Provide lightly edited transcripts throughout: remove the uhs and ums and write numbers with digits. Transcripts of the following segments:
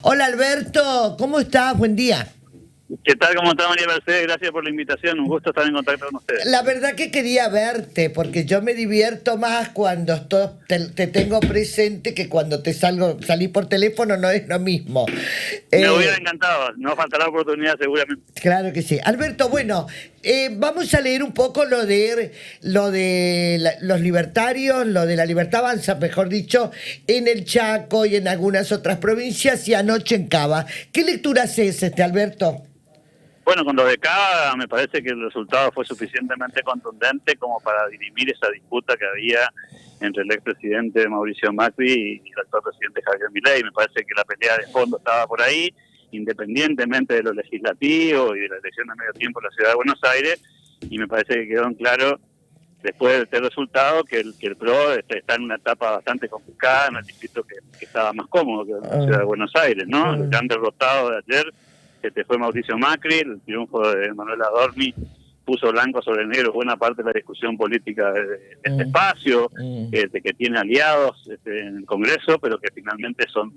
Hola Alberto, ¿cómo estás? Buen día. ¿Qué tal? ¿Cómo está María Mercedes? Gracias por la invitación. Un gusto estar en contacto con ustedes. La verdad que quería verte, porque yo me divierto más cuando te tengo presente que cuando salí por teléfono no es lo mismo. Me hubiera Eh, encantado. No faltará oportunidad seguramente. claro que sí. Alberto, bueno, vamos a leer un poco los libertarios, lo de la Libertad Avanza, mejor dicho, en el Chaco y en algunas otras provincias y anoche en Cava. ¿Qué lectura haces, Alberto? Bueno, con lo de Cava me parece que el resultado fue suficientemente contundente como para dirimir esa disputa que había entre el expresidente Mauricio Macri y el actual presidente Javier Milei. Me parece que la pelea de fondo estaba por ahí, independientemente de lo legislativo y de la elección de medio tiempo en la ciudad de Buenos Aires, y me parece que quedó en claro después de este resultado que el PRO está en una etapa bastante complicada en el distrito que estaba más cómodo que la ciudad de Buenos Aires, ¿no? El gran derrotado de ayer fue Mauricio Macri. El triunfo de Manuel Adorni puso blanco sobre negro buena parte de la discusión política de este espacio, de que tiene aliados en el Congreso, pero que finalmente son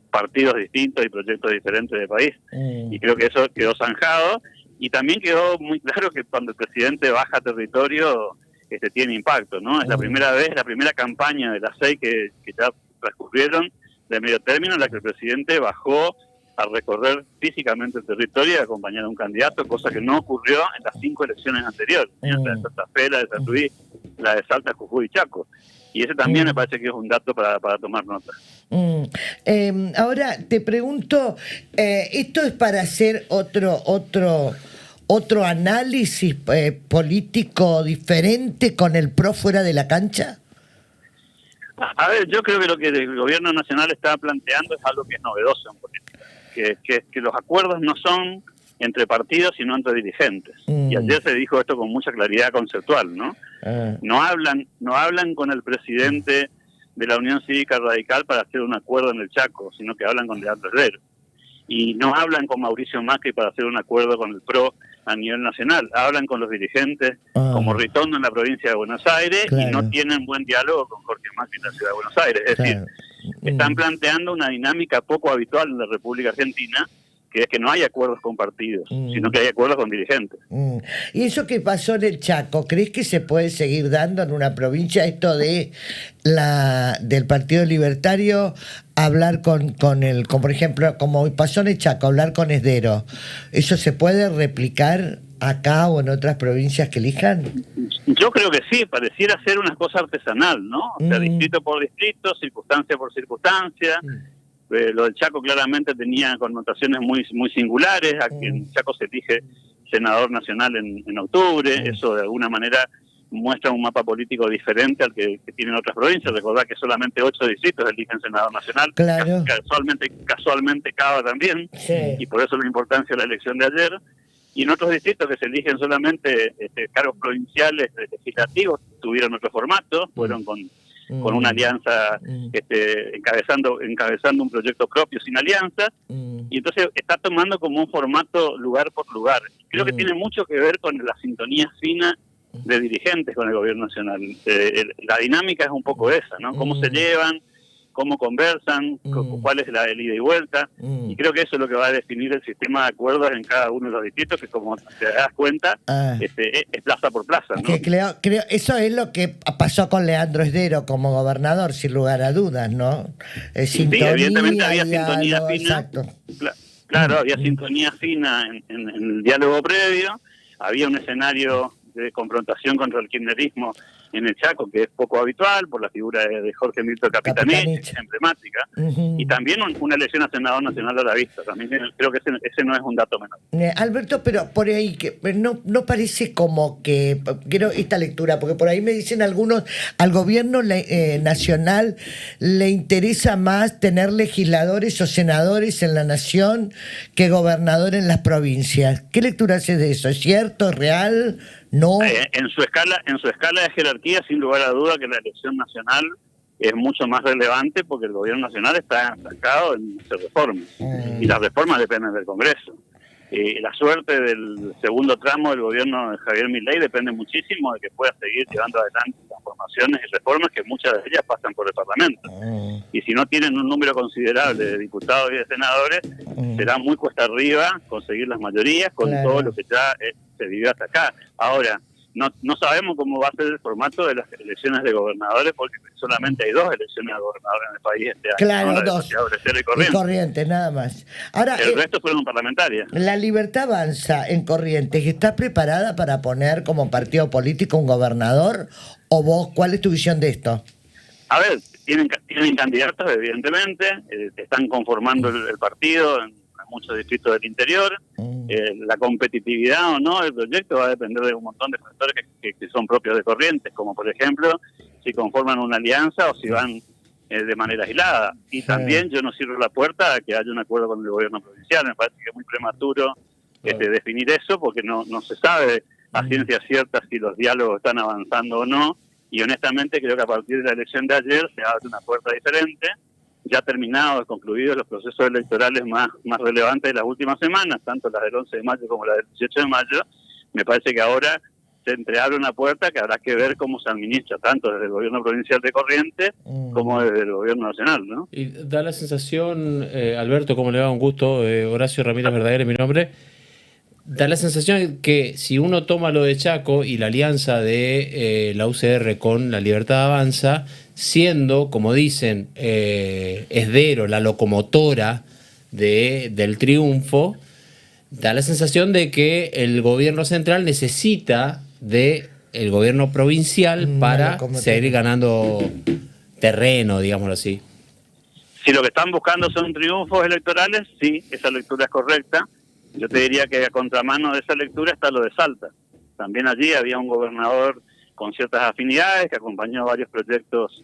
partidos distintos y proyectos diferentes de país. Y creo que eso quedó zanjado. Y también quedó muy claro que cuando el presidente baja territorio, tiene impacto, ¿no? Es la primera vez, la primera campaña de las 6 que ya transcurrieron de medio término, en la que el presidente bajó a recorrer físicamente el territorio y acompañar a un candidato, cosa que no ocurrió en las 5 elecciones anteriores, la de Santa Fe, la de San Luis, la de Salta, Jujuy y Chaco. Y ese también me parece que es un dato para tomar nota. Ahora te pregunto, ¿esto es para hacer otro análisis político diferente con el PRO fuera de la cancha? A ver, yo creo que lo que el gobierno nacional está planteando es algo que es novedoso en política, que los acuerdos no son entre partidos, sino entre dirigentes. Y ayer se dijo esto con mucha claridad conceptual, ¿no? No hablan con el presidente de la Unión Cívica Radical para hacer un acuerdo en el Chaco, sino que hablan con Leandro Herrero. Y no hablan con Mauricio Macri para hacer un acuerdo con el PRO a nivel nacional. Hablan con los dirigentes como Ritondo en la provincia de Buenos Aires, claro, y no tienen buen diálogo con Jorge Macri en la ciudad de Buenos Aires. Es decir, están planteando una dinámica poco habitual en la República Argentina, que es que no hay acuerdos con partidos, sino que hay acuerdos con dirigentes. ¿Y eso que pasó en el Chaco, crees que se puede seguir dando en una provincia, esto de del Partido Libertario hablar con por ejemplo, como pasó en el Chaco, hablar con Esdero? ¿Eso se puede replicar acá o en otras provincias que elijan? Yo creo que sí, pareciera ser una cosa artesanal, ¿no? O sea, distrito por distrito, circunstancia por circunstancia. Lo del Chaco claramente tenía connotaciones muy singulares. Aquí en Chaco se elige senador nacional en octubre. Eso de alguna manera muestra un mapa político diferente al que tienen otras provincias. Recordad que solamente 8 distritos eligen senador nacional. Claro. Casualmente Cava también. Sí. Y por eso la importancia de la elección de ayer. Y en otros distritos que se eligen solamente cargos provinciales legislativos tuvieron otro formato, fueron con una alianza, encabezando un proyecto propio sin alianza, y entonces está tomando como un formato lugar por lugar. Creo que tiene mucho que ver con la sintonía fina de dirigentes con el gobierno nacional. La dinámica es un poco esa, ¿no? Cómo se llevan, cómo conversan, cuál es el ida y vuelta, y creo que eso es lo que va a definir el sistema de acuerdos en cada uno de los distritos, que como te das cuenta, es plaza por plaza, ¿no? Que creo, eso es lo que pasó con Leandro Esdero como gobernador, sin lugar a dudas, ¿no? Sintonía, sí, evidentemente había sintonía fina. Exacto. Claro, había sintonía fina en el diálogo previo, había un escenario de confrontación contra el kirchnerismo en el Chaco, que es poco habitual por la figura de Jorge Milton Capitanich, emblemática, y también una elección a senador nacional a la vista. También creo que ese no es un dato menor. Alberto, pero por ahí que no parece como que, quiero esta lectura, porque por ahí me dicen algunos, al gobierno nacional le interesa más tener legisladores o senadores en la nación que gobernadores en las provincias. ¿Qué lectura haces de eso? ¿Es cierto? ¿Es real? No. En su escala de jerarquía, sin lugar a duda que la elección nacional es mucho más relevante, porque el gobierno nacional está estancado en hacer reformas, y las reformas dependen del Congreso. La suerte del segundo tramo del gobierno de Javier Milei depende muchísimo de que pueda seguir llevando adelante transformaciones y reformas que muchas de ellas pasan por el Parlamento. Y si no tienen un número considerable de diputados y de senadores, será muy cuesta arriba conseguir las mayorías con todo lo que ya se vivió hasta acá. Ahora, no sabemos cómo va a ser el formato de las elecciones de gobernadores, porque solamente hay 2 elecciones de gobernadores en el país este año. Claro, ¿no? 2. Y Corrientes, nada más. Ahora, el resto fueron parlamentarias. La Libertad Avanza en Corrientes, ¿está preparada para poner como partido político un gobernador? ¿O vos, cuál es tu visión de esto? A ver, tienen candidatos, evidentemente, están conformando el partido en muchos distritos del interior. La competitividad o no del proyecto va a depender de un montón de factores que son propios de Corrientes, como por ejemplo si conforman una alianza o si van de manera aislada. Y también yo no cierro la puerta a que haya un acuerdo con el gobierno provincial. Me parece que es muy prematuro definir eso, porque no se sabe a ciencia cierta si los diálogos están avanzando o no, y honestamente creo que a partir de la elección de ayer se abre una puerta diferente, ya concluidos los procesos electorales más relevantes de las últimas semanas, tanto las del 11 de mayo como las del 18 de mayo. Me parece que ahora se entreabre una puerta que habrá que ver cómo se administra, tanto desde el gobierno provincial de Corrientes como desde el gobierno nacional, ¿no? Y da la sensación, Alberto, ¿cómo le va? Un gusto, Horacio Ramírez Verdaguer es mi nombre. Da la sensación que si uno toma lo de Chaco y la alianza de la UCR con la Libertad Avanza, siendo, como dicen, Esdero, la locomotora del triunfo, da la sensación de que el gobierno central necesita del gobierno provincial para seguir ganando terreno, digámoslo así. Si lo que están buscando son triunfos electorales, sí, esa lectura es correcta. Yo te diría que a contramano de esa lectura está lo de Salta. También allí había un gobernador con ciertas afinidades que acompañó varios proyectos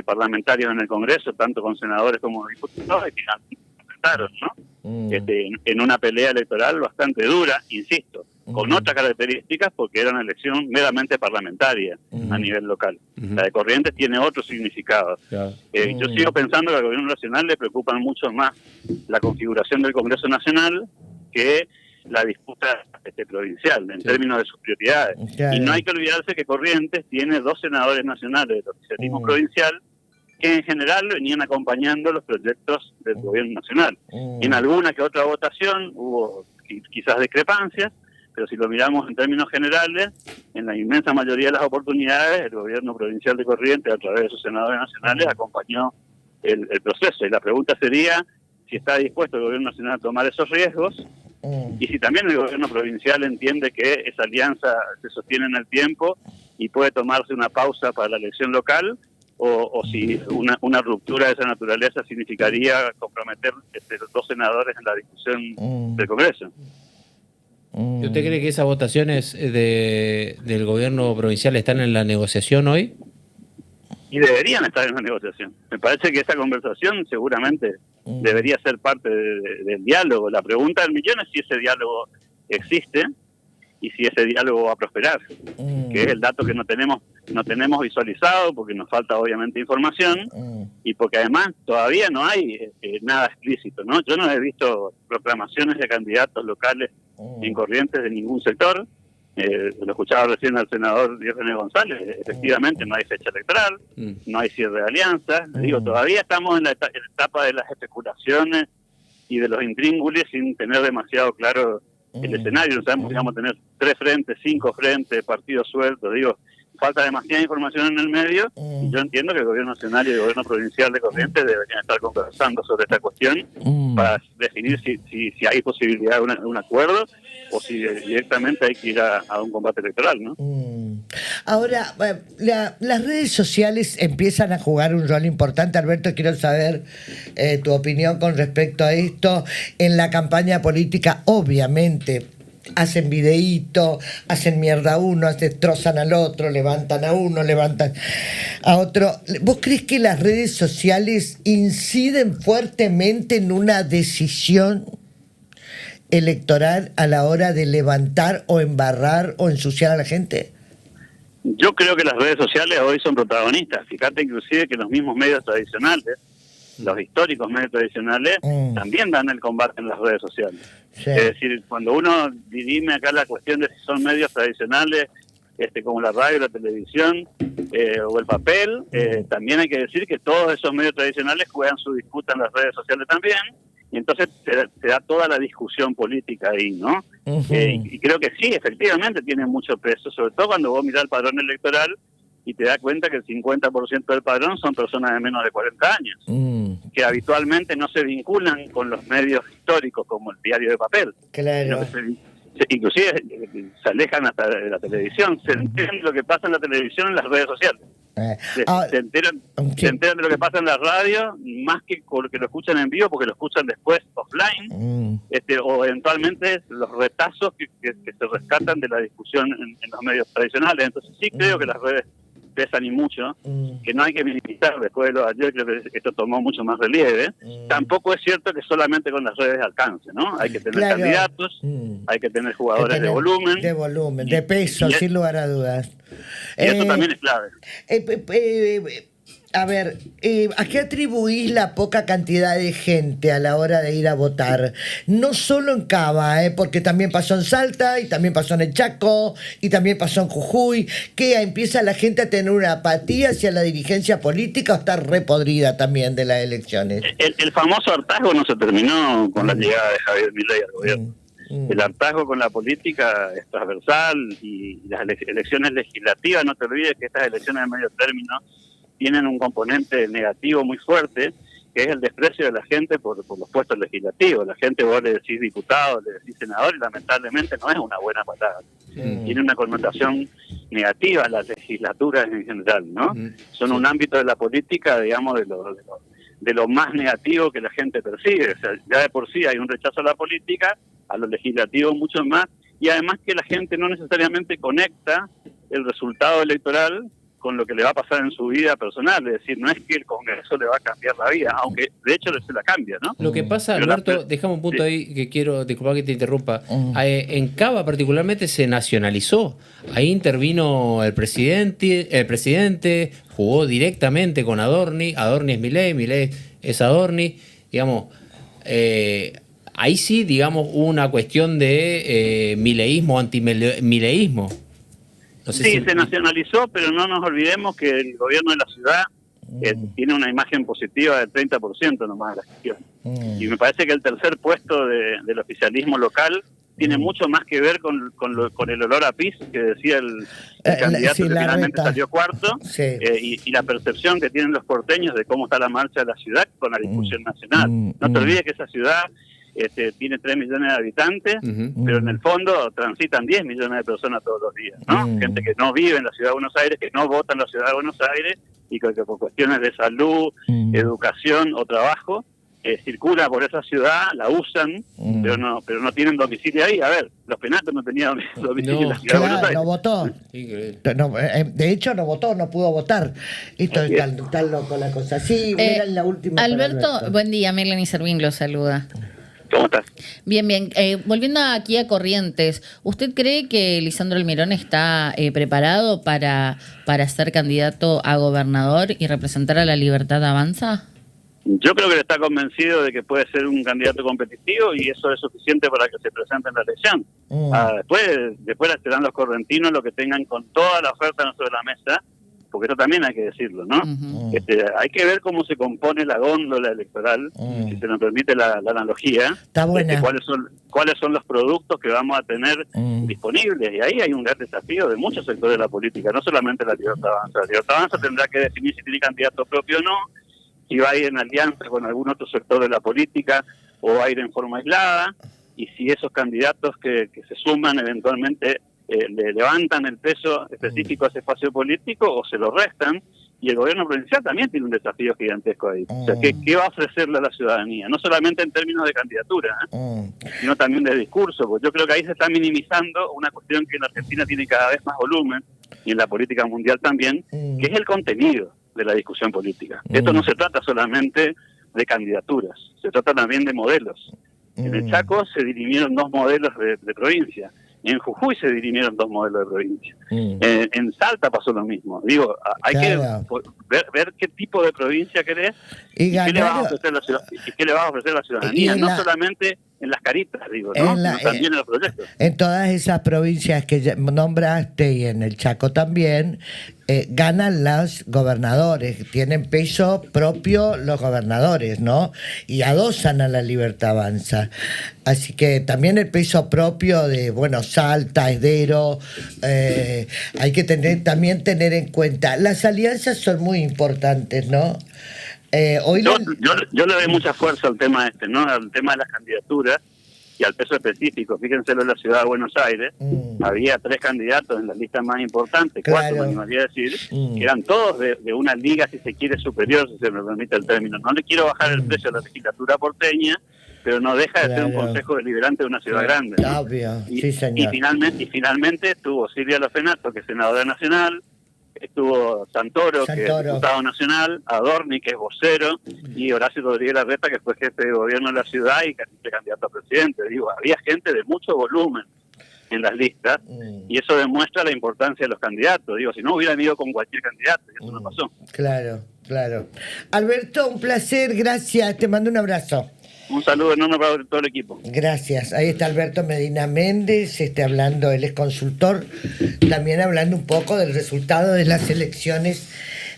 parlamentarios en el Congreso, tanto con senadores como diputados, y finalmente enfrentaron, ¿no? En una pelea electoral bastante dura, insisto, con otras características, porque era una elección meramente parlamentaria a nivel local. La de Corrientes tiene otro significado. Yo sigo pensando que al gobierno nacional le preocupan mucho más la configuración del Congreso Nacional que la disputa provincial, en términos de sus prioridades. Y no hay que olvidarse que Corrientes tiene 2 senadores nacionales del oficialismo provincial que en general venían acompañando los proyectos del gobierno nacional. Y en alguna que otra votación hubo quizás discrepancias, pero si lo miramos en términos generales, en la inmensa mayoría de las oportunidades, el gobierno provincial de Corrientes, a través de sus senadores nacionales, acompañó el proceso. Y la pregunta sería si está dispuesto el gobierno nacional a tomar esos riesgos, y si también el gobierno provincial entiende que esa alianza se sostiene en el tiempo y puede tomarse una pausa para la elección local, o si una ruptura de esa naturaleza significaría comprometer los 2 senadores en la discusión del Congreso. ¿Usted cree que esas votaciones del gobierno provincial están en la negociación hoy? Y deberían estar en la negociación. Me parece que esa conversación seguramente debería ser parte del diálogo. La pregunta del millón es si ese diálogo existe y si ese diálogo va a prosperar, que es el dato que no tenemos visualizado, porque nos falta obviamente información, y porque además todavía no hay nada explícito, ¿no? Yo no he visto proclamaciones de candidatos locales en Corrientes de ningún sector. Lo escuchaba recién al senador René González. Efectivamente no hay fecha electoral, no hay cierre de alianzas. Digo, todavía estamos en la etapa de las especulaciones y de los intríngulis sin tener demasiado claro el escenario. No sabemos si vamos a tener 3 frentes, 5 frentes, partidos sueltos. Digo, falta demasiada información en el medio, y yo entiendo que el gobierno nacional y el gobierno provincial de Corrientes deberían estar conversando sobre esta cuestión para definir si hay posibilidad de un acuerdo o si directamente hay que ir a un combate electoral, ¿no? Ahora, las redes sociales empiezan a jugar un rol importante. Alberto, quiero saber tu opinión con respecto a esto. En la campaña política, obviamente, hacen videíto, hacen mierda a uno, destrozan al otro, levantan a uno, levantan a otro. ¿Vos crees que las redes sociales inciden fuertemente en una decisión electoral a la hora de levantar o embarrar o ensuciar a la gente? Yo creo que las redes sociales hoy son protagonistas. Fíjate inclusive que los mismos medios tradicionales los históricos medios tradicionales también dan el combate en las redes sociales. Sí. Es decir, cuando uno dirime acá la cuestión de si son medios tradicionales, como la radio, la televisión o el papel, también hay que decir que todos esos medios tradicionales juegan su disputa en las redes sociales también, y entonces se da toda la discusión política ahí, ¿no? Y creo que sí, efectivamente tiene mucho peso, sobre todo cuando vos mirás el padrón electoral y te das cuenta que el 50% del padrón son personas de menos de 40 años, que habitualmente no se vinculan con los medios históricos como el diario de papel. Claro. Inclusive se alejan hasta de la televisión, se enteran de lo que pasa en la televisión en las redes sociales. Se enteran de lo que pasa en la radio más que porque lo escuchan en vivo, porque lo escuchan después offline, o eventualmente los retazos que se rescatan de la discusión en los medios tradicionales. Entonces sí creo que las redes pesan y mucho, que no hay que minimizar. Después de lo de ayer creo que esto tomó mucho más relieve. Tampoco es cierto que solamente con las redes alcance, ¿no? Hay que tener candidatos, hay que tener jugadores de volumen. De volumen, de peso, sin lugar a dudas. Y esto también es clave. A ver, ¿a qué atribuís la poca cantidad de gente a la hora de ir a votar? No solo en Cava, porque también pasó en Salta, y también pasó en el Chaco, y también pasó en Jujuy, que empieza la gente a tener una apatía hacia la dirigencia política, o está repodrida también de las elecciones. El famoso hartazgo no se terminó con la llegada de Javier Milei al gobierno. El hartazgo con la política es transversal, y las elecciones legislativas, no te olvides que estas elecciones de medio término tienen un componente negativo muy fuerte, que es el desprecio de la gente por los puestos legislativos. La gente, vos le decís diputado, le decís senador, y lamentablemente no es una buena palabra. Tiene una connotación negativa a las legislaturas en general, ¿no? Son un ámbito de la política, digamos, de lo más negativo que la gente percibe. O sea, ya de por sí hay un rechazo a la política, a lo legislativo mucho más, y además que la gente no necesariamente conecta el resultado electoral con lo que le va a pasar en su vida personal. Es decir, no es que el Congreso le va a cambiar la vida, aunque de hecho se la cambia, ¿no? Lo que pasa, Alberto, dejame un punto ahí que quiero, disculpa que te interrumpa. En Cava particularmente se nacionalizó. Ahí intervino el presidente jugó directamente con Adorni es Milei es Adorni, digamos, ahí sí, digamos, una cuestión de mileísmo, antimileísmo. No sé si se nacionalizó, pero no nos olvidemos que el gobierno de la ciudad tiene una imagen positiva del 30% nomás de la gestión. Y me parece que el tercer puesto del oficialismo local tiene mucho más que ver con el olor a pis que decía el candidato que finalmente salió cuarto, y la percepción que tienen los porteños de cómo está la marcha de la ciudad con la discusión nacional. No te olvides que esa ciudad tiene 3 millones de habitantes, pero en el fondo transitan 10 millones de personas todos los días, ¿no? Gente que no vive en la ciudad de Buenos Aires, que no vota en la ciudad de Buenos Aires, y que por cuestiones de salud, educación o trabajo, circula por esa ciudad, la usan, pero no tienen domicilio ahí. A ver, los Penatos no tenían domicilio en la ciudad de Buenos Aires. No votó. No, de hecho no votó, no pudo votar. Esto es tan loco la cosa. Sí, mira la última. Alberto, buen día, Melanie Servín lo saluda. ¿Cómo estás? Bien. Volviendo aquí a Corrientes, ¿usted cree que Lisandro Almirón está preparado para ser candidato a gobernador y representar a La Libertad Avanza? Yo creo que él está convencido de que puede ser un candidato competitivo, y eso es suficiente para que se presente en la elección. Después serán los correntinos los que tengan con toda la oferta sobre la mesa, porque eso también hay que decirlo, ¿no? Hay que ver cómo se compone la góndola electoral, si se nos permite la analogía. Está buena. Cuáles son los productos que vamos a tener disponibles, y ahí hay un gran desafío de muchos sectores de la política, no solamente la Libertad Avanza. La Libertad Avanza tendrá que definir si tiene candidato propio o no, si va a ir en alianza con algún otro sector de la política o va a ir en forma aislada, y si esos candidatos que se suman eventualmente le levantan el peso específico a ese espacio político o se lo restan. Y el gobierno provincial también tiene un desafío gigantesco ahí. O sea, ¿qué va a ofrecerle a la ciudadanía? No solamente en términos de candidatura, sino también de discurso. Porque yo creo que ahí se está minimizando una cuestión que en Argentina tiene cada vez más volumen, y en la política mundial también, que es el contenido de la discusión política. Esto no se trata solamente de candidaturas, se trata también de modelos. En el Chaco se dirimieron 2 modelos de provincia. En Jujuy se dirimieron 2 modelos de provincia. En Salta pasó lo mismo. Digo, hay Claro. que ver qué tipo de provincia querés Y qué le vas a ganar- ofrecer qué le vas a ofrecer a la ciudadanía. Y No la- solamente en las caritas, digo, ¿no? en la- Sino también en los proyectos. En todas esas provincias que ya nombraste y en el Chaco también, ganan los gobernadores, tienen peso propio los gobernadores, ¿no? Y adosan a la Libertad Avanza. Así que también el peso propio de, bueno, Salta, Esdero, hay que también tener en cuenta. Las alianzas son muy importantes, ¿no? Hoy Yo le doy mucha fuerza al tema ¿no? Al tema de las candidaturas y al peso específico. Fíjense en la ciudad de Buenos Aires, había 3 candidatos en las listas más importantes, 4 Claro. me animaría a decir, que eran todos de una liga, si se quiere, superior, si se me permite el término. No le quiero bajar el precio a la legislatura porteña, pero no deja de ser un Claro. consejo deliberante de una ciudad grande, ¿no? Obvio, Y, sí, señor. y finalmente estuvo Silvia Lofenato, que es senadora nacional, estuvo Santoro, que es Santoro. diputado nacional, Adorni, que es vocero, y Horacio Rodríguez Larreta, que fue jefe de gobierno de la ciudad y casi candidato a presidente. Digo, había gente de mucho volumen en las listas, y eso demuestra la importancia de los candidatos. Digo, si no hubieran ido con cualquier candidato, y eso no pasó. Claro, claro. Alberto, un placer, gracias, te mando un abrazo. Un saludo enorme para todo el equipo. Gracias. Ahí está Alberto Medina Méndez, hablando, él es consultor, también hablando un poco del resultado de las elecciones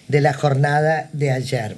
de la jornada de ayer.